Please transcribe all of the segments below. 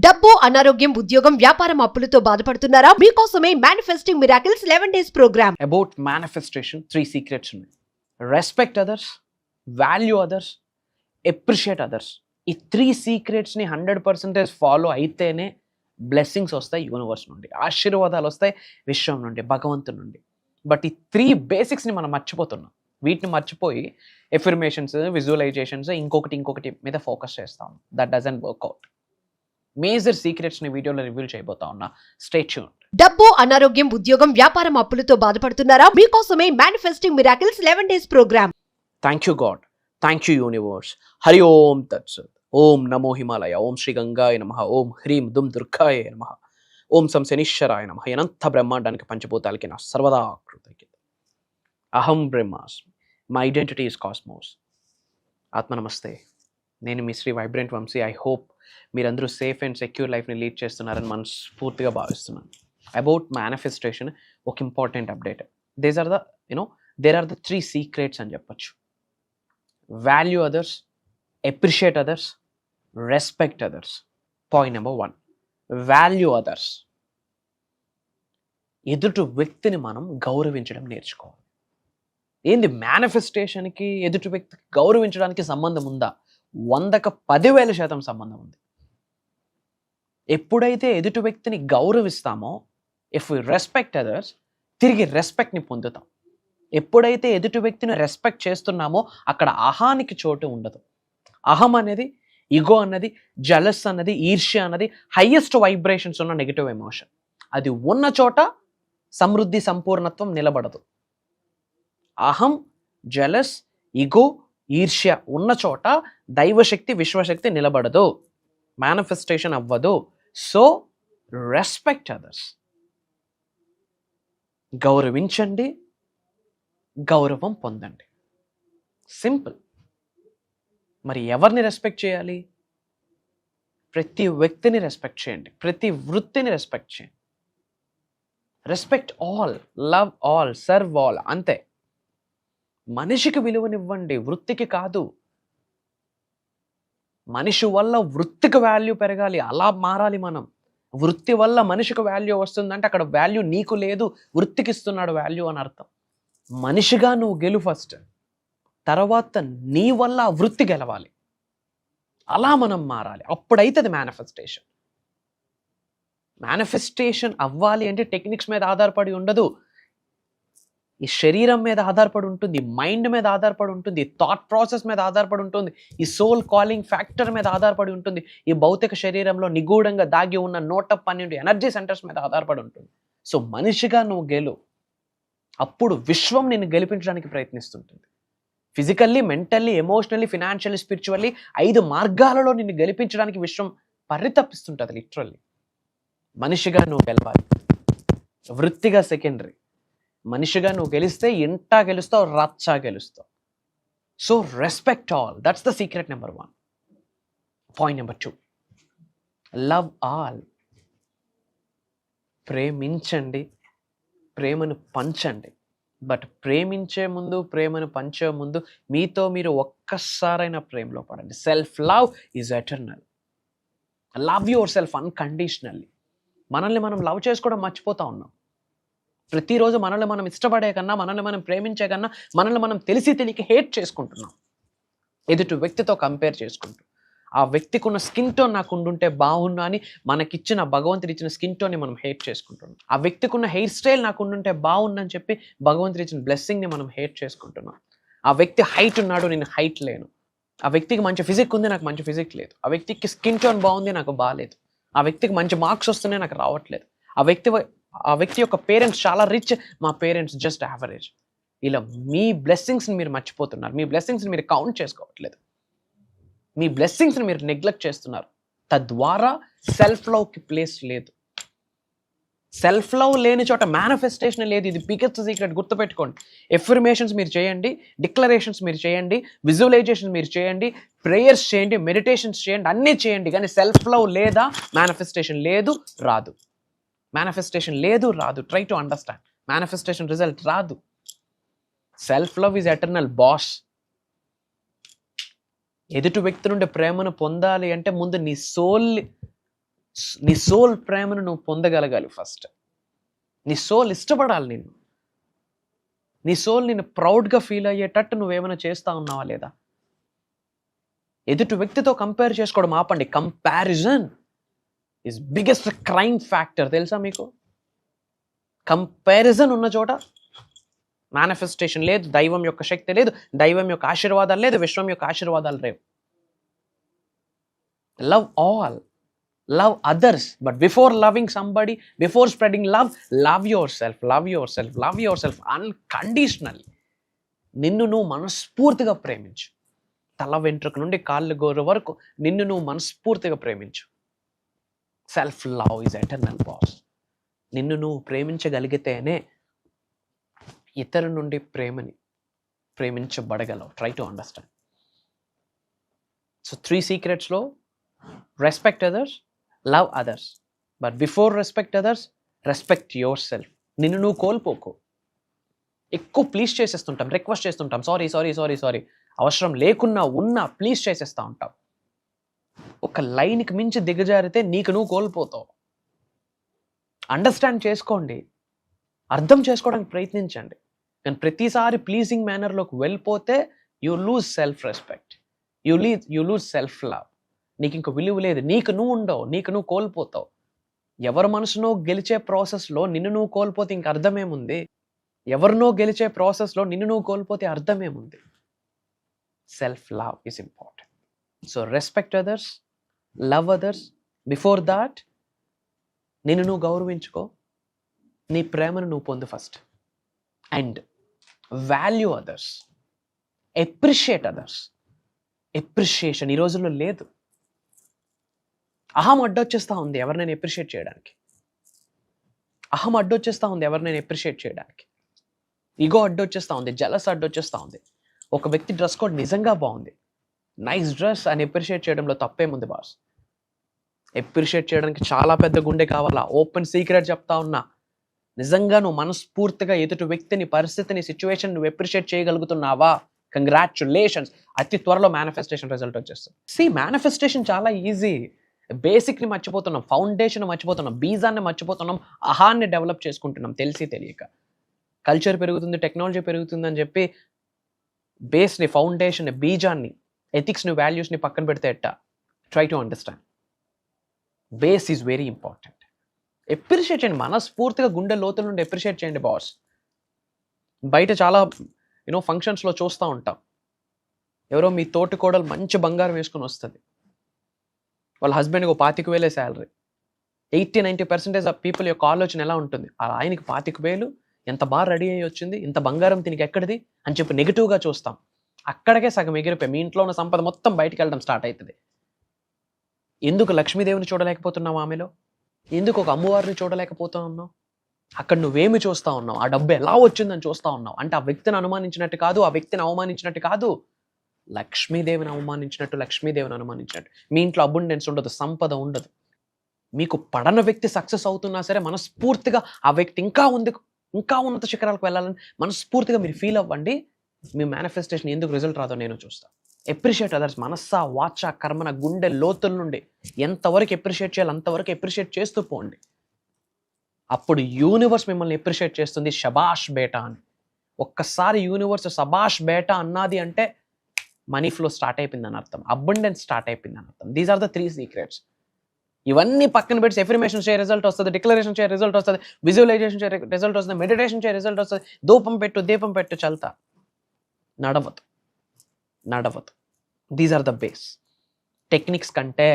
డబ్బు, అనారోగ్యం, ఉద్యోగం, వ్యాపారం అప్పులతో బాధపడుతున్నారా? మీకోసమే manifesting miracles 11 days programme. About manifestation 3 secrets ఉన్నాయి. Respect others, value others, appreciate others. ఈ 3 సీక్రెట్స్ని 100% ఫాలో అయితేనే బ్లెస్సింగ్స్ వస్తాయి యూనివర్స్ నుండి, ఆశీర్వాదాలు వస్తాయి విశ్వం నుండి, భగవంతుడి నుండి. బట్ ఈ 3 బేసిక్స్ని మనం మర్చిపోతున్నాం. వీటిని మర్చిపోయి ఎఫర్మేషన్స్, విజువలైజేషన్స్, ఇంకొకటి మీద ఫోకస్ చేస్తాం. That doesn't work out. Major secrets ని వీడియోలో రివీల్ చేయబోతా ఉన్నా. Stay tuned. డబ్బు, అనారోగ్యం, ఉద్యోగం, వ్యాపారం అప్పులతో బాధపడుతున్నారా? మీకోసమే manifesting miracles 11 days programme. Thank you God, thank you universe. Hari Om తత్సత్. ఓం నమో హిమాలయ. ఓం శ్రీ గంగాయ నమః. ఓం హ్రీం దుమ్ దుర్గాయ నమః. ఓం సం శనీశ్వరాయ నమః. అనంత బ్రహ్మాండానికి పంచభూతాలకి నా సర్వదా కృతజ్ఞత. అహం బ్రహ్మాస్మి. My identity is cosmos. ఆత్మ నమస్తే. నేను మీ Shri vibrant Vamsi. I hope మీరందరూ సేఫ్ అండ్ సెక్యూర్ లైఫ్ని లీడ్ చేస్తున్నారని మనస్ఫూర్తిగా భావిస్తున్నాను. అబౌట్ మేనిఫెస్టేషన్ ఒక important update. There are the 3 secrets అని చెప్పచ్చు. Value others, appreciate others, respect others. Point number 1, value others. ఎదుటి వ్యక్తిని మనం గౌరవించడం నేర్చుకోవాలి. ఏంది మేనిఫెస్టేషన్కి ఎదుటి వ్యక్తికి గౌరవించడానికి సంబంధం ఉందా? 100కి 10,000% సంబంధం ఉంది. ఎప్పుడైతే ఎదుటి వ్యక్తిని గౌరవిస్తామో, ఇఫ్ వి రెస్పెక్ట్ అదర్స్, తిరిగి రెస్పెక్ట్ని పొందుతాం. ఎప్పుడైతే ఎదుటి వ్యక్తిని రెస్పెక్ట్ చేస్తున్నామో అక్కడ అహానికి చోటు ఉండదు. అహం అనేది, ఇగో అన్నది, జలస్ అన్నది, ఈర్ష్య అన్నది హైయెస్ట్ వైబ్రేషన్స్ ఉన్న నెగిటివ్ ఎమోషన్. అది ఉన్న చోట సమృద్ధి, సంపూర్ణత్వం నిలబడదు. అహం, జలస్, ఇగో, ఈర్ష్య ఉన్న చోట దైవశక్తి, విశ్వశక్తి నిలబడదు, మేనిఫెస్టేషన్ అవ్వదు. So respect others. గౌరవించండి, గౌరవం పొందండి. సింపుల్. మరి ఎవరిని రెస్పెక్ట్ చేయాలి? ప్రతి వ్యక్తిని రెస్పెక్ట్ చేయండి, ప్రతి వృత్తిని రెస్పెక్ట్ చేయండి. Respect all, love all, serve all. అంతే. మనిషికి విలువనివ్వండి, వృత్తికి కాదు. మనిషి వల్ల వృత్తికి వాల్యూ పెరగాలి, అలా మారాలి మనం. వృత్తి వల్ల మనిషికి వాల్యూ వస్తుందంటే అక్కడ వాల్యూ నీకు లేదు, వృత్తికి ఇస్తున్నాడు వాల్యూ అని అర్థం. మనిషిగా నువ్వు గెలు ఫస్ట్, తర్వాత నీ వల్ల ఆ వృత్తి గెలవాలి. అలా మనం మారాలి. అప్పుడైతే అది మేనిఫెస్టేషన్. మేనిఫెస్టేషన్ అవ్వాలి అంటే టెక్నిక్స్ మీద ఆధారపడి ఉండదు. ఈ శరీరం మీద ఆధారపడి ఉంటుంది, మైండ్ మీద ఆధారపడి ఉంటుంది, థాట్ ప్రాసెస్ మీద ఆధారపడి ఉంటుంది, ఈ సోల్ కాలింగ్ ఫ్యాక్టర్ మీద ఆధారపడి ఉంటుంది, ఈ భౌతిక శరీరంలో నిగూఢంగా దాగి ఉన్న 112 ఎనర్జీ సెంటర్స్ మీద ఆధారపడి ఉంటుంది. సో మనిషిగా నువ్వు గెలు, అప్పుడు విశ్వం నిన్ను గెలిపించడానికి ప్రయత్నిస్తుంటుంది. Physically, mentally, emotionally, financially, spiritually 5 మార్గాలలో నిన్ను గెలిపించడానికి విశ్వం పరితపిస్తుంటుంది లిటరల్లీ. మనిషిగా నువ్వు గెలవాలి, వృత్తిగా సెకండరీ. మనిషిగా నువ్వు గెలిస్తే ఇంటా గెలుస్తావు, రచ్చా గెలుస్తావు. So respect all. That's the secret number 1. Point number 2, love all. ప్రేమించండి, ప్రేమను పంచండి. బట్ ప్రేమించే ముందు, ప్రేమను పంచే ముందు మీతో మీరు ఒక్కసారైనా ప్రేమలో పడండి. Self love is eternal. Love your self unconditionally. మనల్ని మనం లవ్ చేసుకోవడం మర్చిపోతా ఉన్నాం. ప్రతిరోజు మనల్ని మనం ఇష్టపడే కన్నా, మనల్ని మనం ప్రేమించే కన్నా, మనల్ని మనం తెలియక హేట్ చేసుకుంటున్నాం. ఎదుటి వ్యక్తితో కంపేర్ చేసుకుంటూ, ఆ వ్యక్తికి ఉన్న స్కిన్ టోన్ నాకు ఉండుంటే బాగున్నా అని మనకిచ్చిన, భగవంతుడు ఇచ్చిన స్కిన్ టోన్ని మనం హేట్ చేసుకుంటున్నాం. ఆ వ్యక్తికి ఉన్న హెయిర్ స్టైల్ నాకు ఉండుంటే బాగుందని చెప్పి భగవంతుడు ఇచ్చిన బ్లెస్సింగ్ని మనం హేట్ చేసుకుంటున్నాం. ఆ వ్యక్తి హైట్ ఉన్నాడు, నేను హైట్ లేను. ఆ వ్యక్తికి మంచి ఫిజిక్ ఉంది, నాకు మంచి ఫిజిక్ లేదు. ఆ వ్యక్తికి స్కిన్ టోన్ బాగుంది, నాకు బాగాలేదు. ఆ వ్యక్తికి మంచి మార్క్స్ వస్తున్నాయి, నాకు రావట్లేదు. ఆ వ్యక్తి యొక్క పేరెంట్స్ చాలా రిచ్, మా పేరెంట్స్ జస్ట్ యావరేజ్. ఇలా మీ బ్లెస్సింగ్స్ని మీరు మర్చిపోతున్నారు, మీ బ్లెస్సింగ్స్ని మీరు కౌంట్ చేసుకోవట్లేదు, మీ బ్లెస్సింగ్స్ని మీరు నెగ్లెక్ట్ చేస్తున్నారు. తద్వారా సెల్ఫ్ లవ్కి ప్లేస్ లేదు. సెల్ఫ్ లవ్ లేని చోట మేనిఫెస్టేషన్ లేదు. ఇది బిగ్గెస్ట్ సీక్రెట్, గుర్తుపెట్టుకోండి. ఎఫర్మేషన్స్ మీరు చేయండి, డిక్లరేషన్స్ మీరు చేయండి, విజువలైజేషన్స్ మీరు చేయండి, ప్రేయర్స్ చేయండి, మెడిటేషన్స్ చేయండి, అన్నీ చేయండి. కానీ సెల్ఫ్ లవ్ లేదా మేనిఫెస్టేషన్ లేదు, రాదు. మేనిఫెస్టేషన్ లేదు, రాదు. Try to understand. Manifestation result రాదు. Self love is eternal boss. ఎదుటి వ్యక్తి నుండి ప్రేమను పొందాలి అంటే ముందు నీ నీ సోల్ ప్రేమను నువ్వు పొందగలగాలి. ఫస్ట్ నీ సోల్ ఇష్టపడాలి నిన్ను. నీ సోల్ నిన్ను ప్రౌడ్గా ఫీల్ అయ్యేటట్టు నువ్వేమైనా చేస్తా ఉన్నావా లేదా? ఎదుటి వ్యక్తితో కంపేర్ చేసుకోవడం ఆపండి. Comparison is biggest crime factor. తెలుసా మీకు? కంపారిజన్ ఉన్న చోట మేనిఫెస్టేషన్ లేదు, దైవం యొక్క శక్తి లేదు, దైవం యొక్క ఆశీర్వాదాలు లేదు, విశ్వం యొక్క ఆశీర్వాదాలు లేవు. Love all, love others, but before loving somebody, before spreading love, love your self, love your self, love your self unconditionally. నిన్ను నువ్వు మనస్ఫూర్తిగా ప్రేమించు. తల వెంట్రుక నుండి కాళ్ళు గోరు వరకు నిన్ను నువ్వు మనస్ఫూర్తిగా ప్రేమించు. Self love is eternal boss. నిన్ను నువ్వు ప్రేమించగలిగితేనే ఇతరు నుండి ప్రేమించబడగలవు. Try to understand. సో 3 సీక్రెట్స్లో respect others, love others, but before respect others, respect yourself. నిన్ను నువ్వు కోల్పోకు. ఎక్కువ ప్లీజ్ చేసేస్తుంటాం, రిక్వెస్ట్ చేస్తుంటాం, సారీ సారీ సారీ సారీ, అవసరం లేకున్నా ఉన్నా ప్లీజ్ చేసేస్తూ ఉంటాం. ఒక లైన్కి మించి దిగజారితే నీకు నువ్వు కోల్పోతావు. అండర్స్టాండ్ చేసుకోండి, అర్థం చేసుకోవడానికి ప్రయత్నించండి. కానీ ప్రతిసారి ప్లీజింగ్ మేనర్లోకి వెళ్ళిపోతే you lose self respect, you lose self love. నీకు ఇంక విలువ లేదు, నీకు నువ్వు ఉండవు, నీకు నువ్వు కోల్పోతావు. ఎవరి మనసునో గెలిచే ప్రాసెస్లో నిన్ను నువ్వు కోల్పోతే ఇంక అర్థమేముంది? ఎవరినో గెలిచే ప్రాసెస్లో నిన్ను నువ్వు కోల్పోతే అర్థమేముంది? Self love is important. So respect others, love others. Before that నిన్ను నువ్వు గౌరవించుకో, నీ ప్రేమను నువ్వు పొందు first. And value others, appreciate others. Appreciation ఈ రోజుల్లో లేదు. అహం అడ్డొచ్చేస్తూ ఉంది ఎవరినైనా ఎప్రిషియేట్ చేయడానికి. అహం అడ్డొచ్చేస్తూ ఉంది ఎవరినైనా ఎప్రిషియేట్ చేయడానికి. ఈగో అడ్డొచ్చేస్తూ ఉంది, జలస్ అడ్డొచ్చేస్తూ ఉంది. ఒక వ్యక్తి డ్రెస్ కోడ్ నిజంగా బాగుంది, నైస్ డ్రెస్ అని ఎప్రిషియేట్ చేయడంలో తప్పేముంది బాస్? ఎప్రిషియేట్ చేయడానికి చాలా పెద్ద గుండె కావాలా? ఓపెన్ సీక్రెట్ చెప్తా ఉన్నా, నిజంగా నువ్వు మనస్ఫూర్తిగా ఎదుటి వ్యక్తిని, పరిస్థితిని, సిచ్యువేషన్ నువ్వు ఎప్రిషియేట్ చేయగలుగుతున్నావా? కంగ్రాచులేషన్స్. అతి త్వరలో మేనిఫెస్టేషన్ రిజల్ట్ వచ్చేస్తుంది. మేనిఫెస్టేషన్ చాలా ఈజీ. బేసిక్ని మర్చిపోతున్నాం, ఫౌండేషన్ మర్చిపోతున్నాం, బీజాన్ని మర్చిపోతున్నాం, అహాన్ని డెవలప్ చేసుకుంటున్నాం తెలిసి తెలియక. కల్చర్ పెరుగుతుంది, టెక్నాలజీ పెరుగుతుంది అని చెప్పి బేస్ని, ఫౌండేషన్, బీజాన్ని, ఎథిక్స్ని, వాల్యూస్ని పక్కన పెడితే ఎట్టా? Try to understand. Base is very important. Appreciate చేయండి, మనస్ఫూర్తిగా గుండె లోతుల నుండి ఎప్రిషియేట్ చేయండి బాస్. బయట చాలా ఫంక్షన్స్లో చూస్తూ ఉంటాం, ఎవరో మీ తోటి కోడలు మంచి బంగారం వేసుకొని వస్తుంది, వాళ్ళ హస్బెండ్కి 25,000 శాలరీ. 80-90% ఆఫ్ పీపుల్ యొక్క ఆలోచన ఎలా ఉంటుంది? ఆయనకి 25,000, ఎంత బాగా రెడీ అయ్యి వచ్చింది, ఇంత బంగారం తినికి ఎక్కడిది అని చెప్పి నెగిటివ్గా చూస్తాం. అక్కడికే సగం ఎగిరిపోయి మీ ఇంట్లో ఉన్న సంపద మొత్తం బయటికి వెళ్ళడం స్టార్ట్ అవుతుంది. ఎందుకు లక్ష్మీదేవిని చూడలేకపోతున్నావు ఆమెలో? ఎందుకు ఒక అమ్మవారిని చూడలేకపోతా ఉన్నావు? అక్కడ నువ్వేమి చూస్తూ ఉన్నావు? ఆ డబ్బు ఎలా వచ్చిందని చూస్తూ ఉన్నావు. అంటే ఆ వ్యక్తిని అనుమానించినట్టు కాదు, ఆ వ్యక్తిని అవమానించినట్టు కాదు, లక్ష్మీదేవిని అనుమానించినట్టు. మీ ఇంట్లో అబుండెన్స్ ఉండదు, సంపద ఉండదు. మీకు పడన వ్యక్తి సక్సెస్ అవుతున్నా సరే మనస్ఫూర్తిగా ఆ వ్యక్తి ఇంకా ఉన్నత శిఖరాలకు వెళ్ళాలని మనస్ఫూర్తిగా మీరు ఫీల్ అవ్వండి. మీ మేనిఫెస్టేషన్ ఎందుకు రిజల్ట్ రాదో నేను చూస్తాను. ఎప్రిషియేట్ అదర్స్, మనస్సా వాచ కర్మన గుండె లోతుల నుండి ఎంతవరకు ఎప్రిషియేట్ చేయాలి అంతవరకు ఎప్రిషియేట్ చేస్తూ పోండి. అప్పుడు యూనివర్స్ మిమ్మల్ని ఎప్రిషియేట్ చేస్తుంది. షబాష్ బేటా అని. ఒక్కసారి యూనివర్స్ సబాష్ బేటా అన్నది అంటే మనీ ఫ్లో స్టార్ట్ అయిపోయిందని అర్థం, అబండెన్స్ స్టార్ట్ అయిపోయిందని అర్థం. These are the 3 secrets. ఇవన్నీ పక్కన పెట్టి ఎఫర్మేషన్ చేయ రిజల్ట్ వస్తుంది, డిక్లరేషన్ చేయ రిజల్ట్ వస్తుంది, విజువలైజేషన్ చేయ రిజల్ట్ వస్తుంది, మెడిటేషన్ చేయ రిజల్ట్ వస్తుంది, దీపం పెట్టు చల్తా, నడవదు. These are the base. Techniques కంటే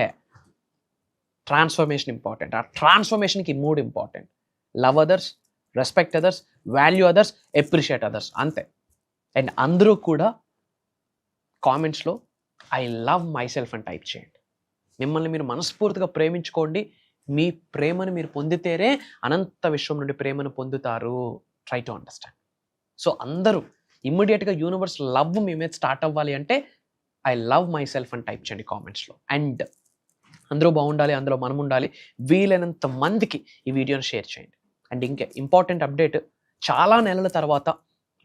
ట్రాన్స్ఫర్మేషన్ ఇంపార్టెంట్. ఆ ట్రాన్స్ఫర్మేషన్కి 3 important: love others, respect others, value others, appreciate others. అంతే. అండ్ అందరూ కూడా కామెంట్స్లో ఐ లవ్ మై సెల్ఫ్ అని టైప్ చేయండి. మిమ్మల్ని మీరు మనస్ఫూర్తిగా ప్రేమించుకోండి. మీ ప్రేమను మీరు పొందితేనే అనంత విశ్వం నుండి ప్రేమను పొందుతారు. Try to understand. సో అందరూ ఇమ్మీడియట్గా యూనివర్స్ లవ్ మీ మీద స్టార్ట్ అవ్వాలి అంటే ఐ లవ్ మై సెల్ఫ్ అని టైప్ చేయండి కామెంట్స్లో. అండ్ అందరూ బాగుండాలి, అందులో మనం ఉండాలి. వీలైనంత మందికి ఈ వీడియోని షేర్ చేయండి. అండ్ ఇంకా ఇంపార్టెంట్ అప్డేట్, చాలా నెలల తర్వాత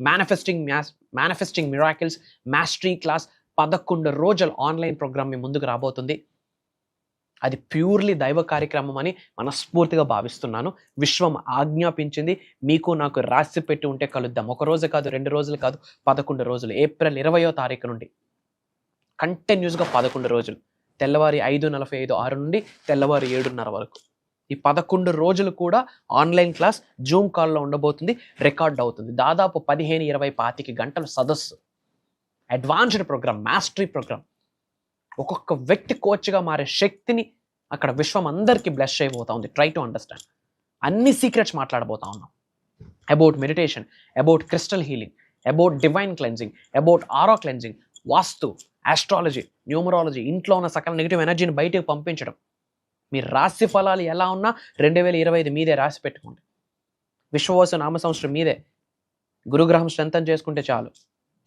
మేనిఫెస్టింగ్ మిరాకిల్స్ మాస్టరీ క్లాస్ 11 రోజుల ఆన్లైన్ ప్రోగ్రామ్ మీ ముందుకు రాబోతుంది. అది ప్యూర్లీ దైవ కార్యక్రమం అని మనస్ఫూర్తిగా భావిస్తున్నాను. విశ్వం ఆజ్ఞాపించింది, మీకు నాకు రాసి పెట్టి ఉంటే కలుద్దాం. 1 రోజు కాదు, 2 రోజులు కాదు, 11 రోజులు. ఏప్రిల్ 20వ తారీఖు నుండి కంటిన్యూస్గా 11 రోజులు, తెల్లవారి 5:45 6 నుండి తెల్లవారి 7:30 వరకు. ఈ 11 రోజులు కూడా ఆన్లైన్ క్లాస్ జూమ్ కాల్లో ఉండబోతుంది, రికార్డ్ అవుతుంది. దాదాపు 15, 20, 25 గంటల సదస్సు, అడ్వాన్స్డ్ ప్రోగ్రామ్, మాస్టరీ ప్రోగ్రామ్. ఒక్కొక్క వ్యక్తి కోచ్గా మారే శక్తిని అక్కడ విశ్వం అందరికీ బ్లెస్ చేయబోతా ఉంది. Try to understand. అన్ని సీక్రెట్స్ మాట్లాడబోతా ఉన్నాం. About meditation, about crystal healing, about divine cleansing, about aura cleansing, vastu, astrology, numerology, ఇంట్లో ఉన్న సకల నెగిటివ్ ఎనర్జీని బయటకు పంపించడం. మీ రాశి ఫలాలు ఎలా ఉన్నా 2025 మీదే రాసి పెట్టుకోండి. విశ్వవాసు నామ సంవత్సరం మీదే. గురుగ్రహం స్ట్రెంథన్ చేసుకుంటే చాలు.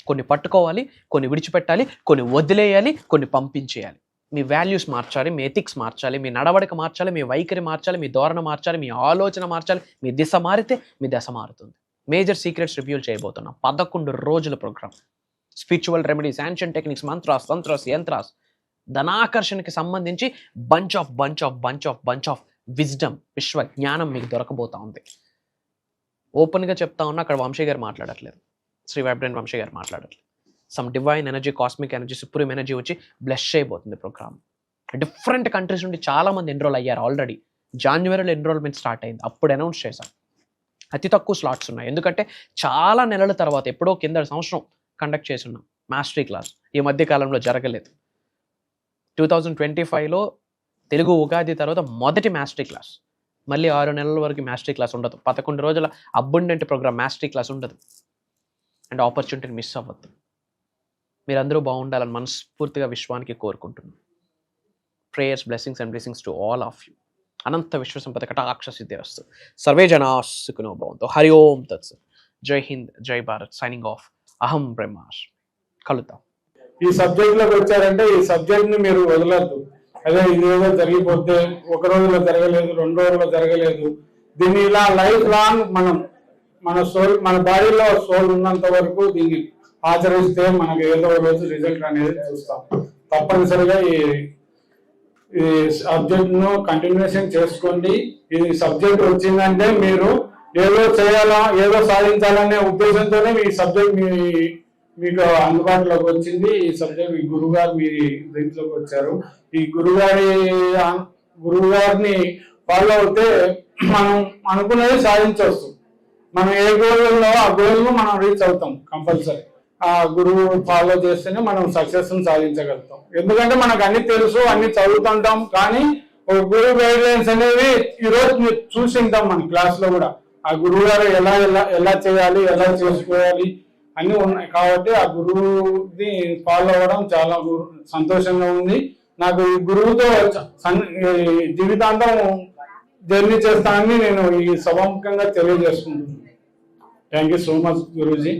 కొన్ని పట్టుకోవాలి, కొన్ని విడిచిపెట్టాలి, కొన్ని వదిలేయాలి, కొన్ని పంపించేయాలి. మీ వాల్యూస్ మార్చాలి, మీ ఎథిక్స్ మార్చాలి, మీ నడవడిక మార్చాలి, మీ వైఖరి మార్చాలి, మీ ధోరణ మార్చాలి, మీ ఆలోచన మార్చాలి. మీ దిశ మారితే మీ దశ మారుతుంది. మేజర్ సీక్రెట్స్ రివ్యూ చేయబోతున్నాం. 11 రోజుల programme. Spiritual remedies, ancient techniques, mantras, tantras, yantras, ధనాకర్షణకి సంబంధించి బంచ్ ఆఫ్ విజ్డమ్, విశ్వ జ్ఞానం మీకు దొరకబోతా ఉంది. ఓపెన్గా చెప్తా ఉన్నా, అక్కడ వంశీ గారు మాట్లాడట్లేదు, శ్రీ వైబ్రెంట్ వంశీ గారు మాట్లాడట్లేదు. Some divine energy, cosmic energy, supreme energy వచ్చి బ్లెస్ చేయబోతుంది ప్రోగ్రామ్. డిఫరెంట్ కంట్రీస్ నుండి చాలామంది ఎన్రోల్ అయ్యారు. ఆల్రెడీ జాన్యువరిలో ఎన్రోల్మెంట్ స్టార్ట్ అయింది. అప్పుడు అనౌన్స్ చేశాం. అతి తక్కువ స్లాట్స్ ఉన్నాయి, ఎందుకంటే చాలా నెలల తర్వాత, ఎప్పుడో కింద సంవత్సరం కండక్ట్ చేస్తున్నాం మాస్టరీ క్లాస్. ఈ మధ్య కాలంలో జరగలేదు. 2025లో తెలుగు ఉగాది తర్వాత మొదటి మాస్టరీ క్లాస్. మళ్ళీ 6 నెలల వరకు మాస్టరీ క్లాస్ ఉండదు. 11 రోజుల అబ్బుండెంట్ ప్రోగ్రామ్ మాస్టరీ క్లాస్ ఉండదు. అండ్ ఆపర్చునిటీని మిస్ అవ్వద్దు. మీరందరూ బాగుండాలని మనస్ఫూర్తిగా విశ్వానికి కోరుకుంటున్నాను. Prayers, blessings and blessings to all of you. అనంత విశ్వసంపద కటాక్ష సిద్ధిరస్తు. సర్వే జనా సుఖినో భవంతు. హరి ఓం తత్సత్. జై హింద్, జై భారత్. Signing off. అహం బ్రహ్మాస్మి. కలుద్దాం. ఈ సబ్జెక్ట్లోకి వచ్చారంటే ఈ సబ్జెక్ట్ని మీరు వదలద్దు. అదే ఇదేదో జరిగిపోతే 1 రోజులో జరగలేదు, 2 రోజుల్లో జరగలేదు. దీన్ని ఇలా లైఫ్ లాంగ్ మన సోల్, మన బాడీలో సోల్ ఉన్నంత వరకు దీన్ని ఆచరిస్తే మనకు ఏదో రోజు రిజల్ట్ అనేది చూస్తాం. తప్పనిసరిగా ఈ సబ్జెక్ట్ ను కంటిన్యూషన్ చేసుకోండి. ఈ సబ్జెక్ట్ వచ్చిందంటే మీరు ఏదో చేయాలా, ఏదో సాధించాలనే ఉద్దేశంతోనే ఈ సబ్జెక్ట్ మీకు అందుబాటులోకి వచ్చింది. ఈ సబ్జెక్ట్ మీ గురువుగారు మీ దీంట్లోకి వచ్చారు. ఈ గురువుగారిని ఫాలో అవుతే మనం అనుకునేది సాధించవచ్చు. మనం ఏ గోల్ ఉందో ఆ గోల్ ను మనం రీచ్ అవుతాం కంపల్సరీ. ఆ గురువు ఫాలో చేస్తేనే మనం సక్సెస్ సాధించగలుగుతాం. ఎందుకంటే మనకు అన్ని తెలుసు, అన్ని చదువుతుంటాం, కానీ ఒక గురువు గైడ్ లైన్స్ అనేవి ఈరోజు మీరు చూసింటాం మన క్లాస్ లో కూడా. ఆ గురువు గారు ఎలా చేయాలి, ఎలా చేసుకోవాలి అన్ని ఉన్నాయి. కాబట్టి ఆ గురువుని ఫాలో అవ్వడం చాలా సంతోషంగా ఉంది. నాకు ఈ గురువుతో జీవితాంతం జర్నీ చేస్తానని నేను ఈ సభాముఖంగా తెలియజేసుకుంటున్నాను. Thank you so much Guruji.